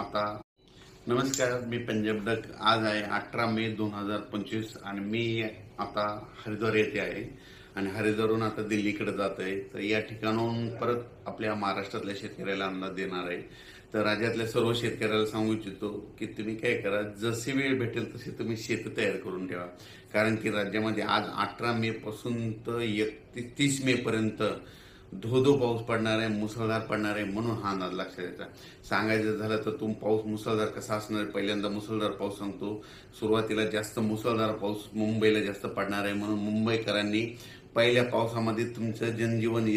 आता नमस्कार, मी पंजाब डक. आज आहे 18 मे 2025 आणि मी आता हरिद्वार येथे आहे आणि हरिद्वारहून आता दिल्लीकडे जात आहे. तर या ठिकाणाहून परत आपल्या महाराष्ट्रातल्या शेतकऱ्याला अंदाज देणार आहे. तर राज्यातल्या सर्व शेतकऱ्याला सांगू इच्छितो की तुम्ही काय करा, जशी वेळ भेटेल तशी तुम्ही शेत तयार करून ठेवा. कारण की राज्यामध्ये आज 18 मे पासून तर 31 मे पर्यंत धो धो पाऊस पडणार आहे, मुसळधार पडणार आहे, म्हणून हा अंदाज लक्षात द्यायचा. सांगायचं झालं तर पाऊस मुसळधार कसा असणार आहे, पहिल्यांदा मुसळधार पाऊस सांगतो. सुरुवातीला जास्त मुसळधार पाऊस मुंबईला जास्त पडणार आहे, म्हणून मुंबईकरांनी पहिल्या पावसामध्ये तुमचं जनजीवन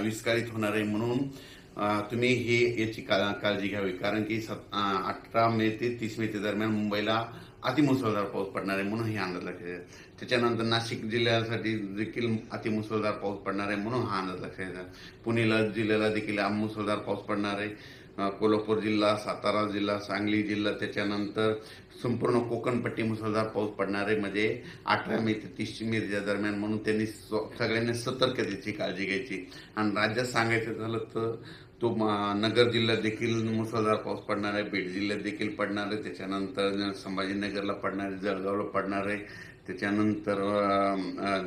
विस्कळीत होणार आहे, म्हणून तुम्ही याची काळजी घ्यावी. कारण की 18 मे ते 30 मे दरम्यान मुंबईला अतिमुसळधार पाऊस पडणार आहे, म्हणून हे अंदाज लक्षात घ्या. त्याच्यानंतर नाशिक जिल्ह्यासाठी देखील अतिमुसळधार पाऊस पडणार आहे, म्हणून हा अंदाज लक्षात घ्या. पुणे जिल्ह्याला देखील मुसळधार पाऊस पडणार आहे. कोल्हापूर जिल्हा, सातारा जिल्हा, सांगली जिल्हा, त्याच्यानंतर संपूर्ण कोकणपट्टी मुसळधार पाऊस पडणार आहे. म्हणजे 18 मे ते 30 मे दरम्यान, म्हणून त्यांनी सगळ्यांनी सतर्कतेची काळजी घ्यायची. आणि राज्यात सांगायचं झालं तर नगर जिल्ह्यात देखील मुसळधार पाऊस पडणार आहे, बीड जिल्ह्यात देखील पडणार आहे, त्याच्यानंतर संभाजीनगरला पडणार आहे, जळगावला पडणार आहे, त्याच्यानंतर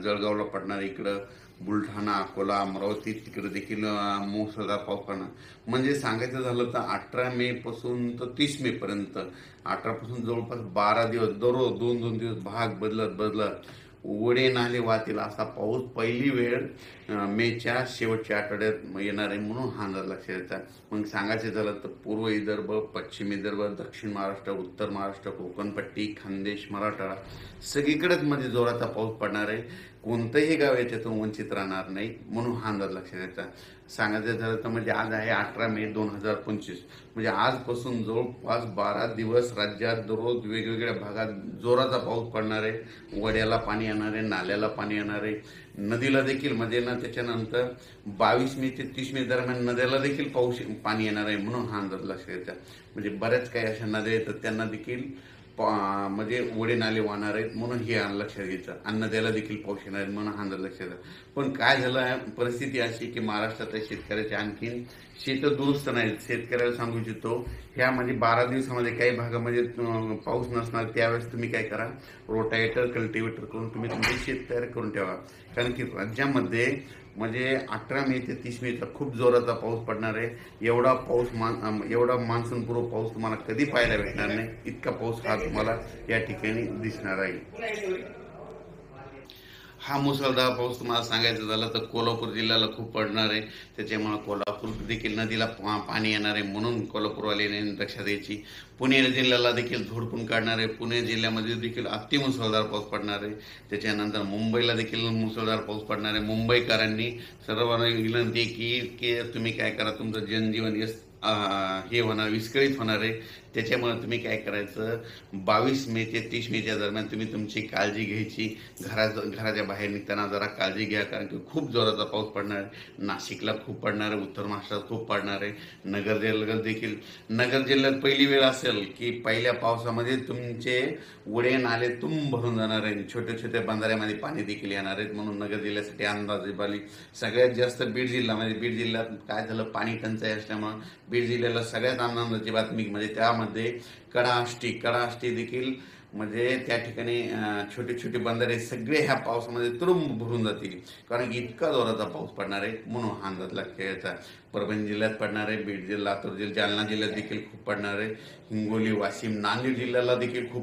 जळगावला पडणार आहे, इकडं बुलढाणा, अकोला, अमरावती तिकडे देखील मुसळधार पाऊस पडणार. म्हणजे सांगायचं झालं तर 18 मे पासून तर 30 मे पर्यंत, 18 पासून जवळपास 12 दिवस दररोज 2-2 दिवस भाग बदलत ओढे नाले वाहतील असा पाऊस पहिली वेळ मेच्या शेवटच्या आठवड्यात येणार आहे, म्हणून हा अंदाज लक्षात द्यायचा. मग सांगायचं झालं तर पूर्व विदर्भ, पश्चिम विदर्भ, दक्षिण महाराष्ट्र, उत्तर महाराष्ट्र, कोकणपट्टी, खानदेश, मराठवाडा सगळीकडेच मध्ये जोराचा पाऊस पडणार आहे. कोणतंही गाव याच्यातून वंचित राहणार नाही, म्हणून हा अंदाज लक्षात द्यायचा. सांगायचं झालं तर म्हणजे आज आहे 18 मे 2025, म्हणजे आजपासून जवळपास 12 दिवस राज्यात दररोज वेगवेगळ्या भागात जोराचा पाऊस पडणार आहे. वड्याला पाणी येणार आहे, नाल्याला पाणी येणार आहे, नदीला देखील. म्हणजे ना त्याच्यानंतर 22 मे ते 30 मे दरम्यान नद्याला देखील पाणी येणार आहे, म्हणून हा अंदाज लक्षात द्यायचा. म्हणजे बऱ्याच काही अशा नद्या आहेत त्यांना देखील म्हणजे ओढे नाले वाहणार आहेत, म्हणून हे लक्षात घ्यायचं. अन्न द्यायला देखील पाऊस येणार आहेत, म्हणून हा अंदाज लक्षात घ्यायचा. पण काय झालं, परिस्थिती अशी की महाराष्ट्रातल्या शेतकऱ्याचे आणखीन शेतं दुरुस्त नाहीत. शेतकऱ्याला सांगू इच्छितो, ह्या म्हणजे 12 दिवसामध्ये काही भागामध्ये पाऊस नसणार, त्यावेळेस तुम्ही काय करा, रोटावेटर, कल्टिवेटर करून तुम्ही तुमचे शेत तयार करून ठेवा. कारण की राज्यामध्ये म्हणजे 18 मे ते 30 मेचा खूप जोराचा पाऊस पडणार आहे. एवढा मान्सूनपूर्व पाऊस तुम्हाला कधी पाहायला भेटणार नाही. इतका पाऊस हा तुम्हाला या ठिकाणी दिसणार आहे. हा मुसळधार पाऊस तुम्हाला सांगायचं झालं तर कोल्हापूर जिल्ह्याला खूप पडणार आहे. त्याच्यामुळे कोल्हापूर देखील नदीला पाणी येणार आहे, म्हणून कोल्हापूरवाल्यांनी लक्षात द्यायची. पुणे जिल्ह्याला देखील झोडपून काढणार आहे. पुणे जिल्ह्यामध्ये देखील मुसळधार पाऊस पडणार आहे. त्याच्यानंतर मुंबईला देखील मुसळधार पाऊस पडणार आहे. मुंबईकरांनी सर्वांना विनंती आहे की तुम्ही काय करा, तुमचं जनजीवन हे होणार, विस्कळीत होणार आहे. त्याच्यामुळे तुम्ही काय करायचं, 22 मे ते 30 मेच्या दरम्यान तुम्ही तुमची काळजी घ्यायची. घराच्या बाहेर निघताना जरा काळजी घ्या, कारण की खूप जोराचा पाऊस पडणार आहे. नाशिकला खूप पडणार आहे, उत्तर महाराष्ट्रात खूप पडणार आहे. नगर जिल्ह्यात पहिली वेळ असेल की पहिल्या पावसामध्ये तुमचे ओढे नाले भरून जाणार आहे, छोट्या छोट्या बंधाऱ्यामध्ये पाणी देखील येणार आहेत, म्हणून नगर जिल्ह्यासाठी अंदाज बाली. सगळ्यात जास्त बीड जिल्हा, म्हणजे बीड जिल्ह्यात काय झालं, पाणी टंचाई असल्यामुळं बीड जिल्ह्याला सगळ्यात आनंदाची बातमी म्हणजे त्यामध्ये कडाष्टी देखील, म्हणजे त्या ठिकाणी छोटे छोटे बंधारे सगळे ह्या पावसामध्ये तुडुंब भरून जातील, कारण की इतका जोराचा पाऊस पडणार आहे, म्हणून हा अंदाज लक्षात घ्यायचा. परभणी जिल्ह्यात पडणार आहे, बीड जिल्हा, लातूर जिल्हा, जालना जिल्ह्यात देखील खूप पडणार आहे. हिंगोली, वाशिम, नांदेड जिल्ह्याला देखील खूप